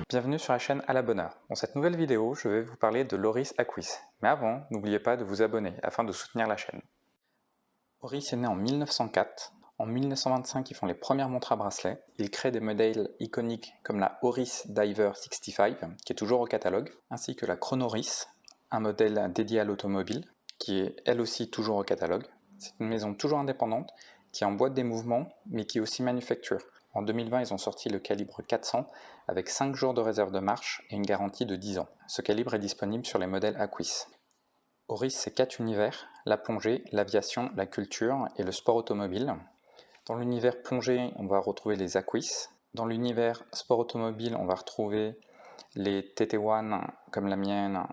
Bienvenue sur la chaîne À la Bonne Heure. Dans cette nouvelle vidéo, je vais vous parler de l'Oris Aquis. Mais avant, n'oubliez pas de vous abonner afin de soutenir la chaîne. Oris est né en 1904. En 1925, ils font les premières montres à bracelet. Ils créent des modèles iconiques comme la Oris Diver 65, qui est toujours au catalogue, ainsi que la Chronoris, un modèle dédié à l'automobile, qui est elle aussi toujours au catalogue. C'est une maison toujours indépendante, qui emboîte des mouvements, mais qui aussi manufacture. En 2020, ils ont sorti le calibre 400 avec 5 jours de réserve de marche et une garantie de 10 ans. Ce calibre est disponible sur les modèles Aquis. Oris, c'est 4 univers, la plongée, l'aviation, la culture et le sport automobile. Dans l'univers plongée, on va retrouver les Aquis. Dans l'univers sport automobile, on va retrouver les TT1 comme la mienne,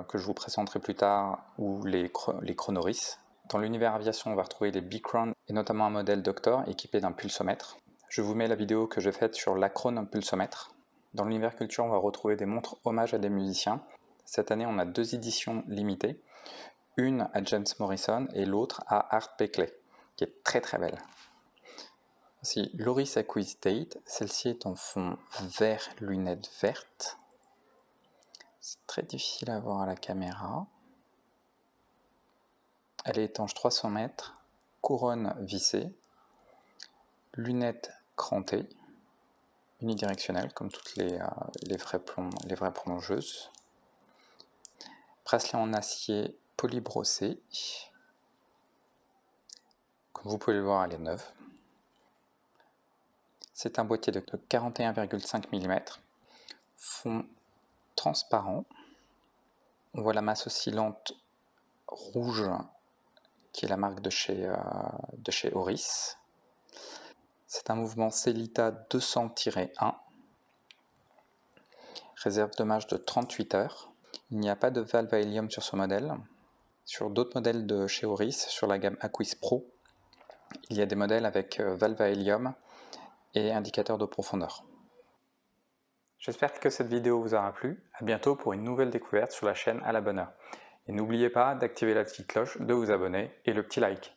que je vous présenterai plus tard, ou les Chronoris. Dans l'univers aviation, on va retrouver les B-Crown et notamment un modèle Doctor équipé d'un pulsomètre. Je vous mets la vidéo que j'ai faite sur l'Acron pulsomètre. Dans l'univers culture, on va retrouver des montres hommage à des musiciens. Cette année, on a 2 éditions limitées. Une à James Morrison et l'autre à Art Blakey, qui est très très belle. Voici l'Oris Aquis Date. Celle-ci est en fond vert, lunettes vertes. C'est très difficile à voir à la caméra. Elle est étanche 300 mètres, couronne vissée, lunettes crantées, unidirectionnelles comme toutes les vraies plongeuses. Bracelet en acier polybrossé. Comme vous pouvez le voir, elle est neuve. C'est un boîtier de 41,5 mm, fond transparent. On voit la masse oscillante rouge qui est la marque de chez Oris. C'est un mouvement Sellita 200-1, réserve de marche de 38 heures. Il n'y a pas de valve à hélium sur ce modèle. Sur d'autres modèles de chez Oris, sur la gamme Aquis Pro, il y a des modèles avec valve à hélium et indicateur de profondeur. J'espère que cette vidéo vous aura plu. À bientôt pour une nouvelle découverte sur la chaîne À la Bonne Heure. Et n'oubliez pas d'activer la petite cloche, de vous abonner et le petit like.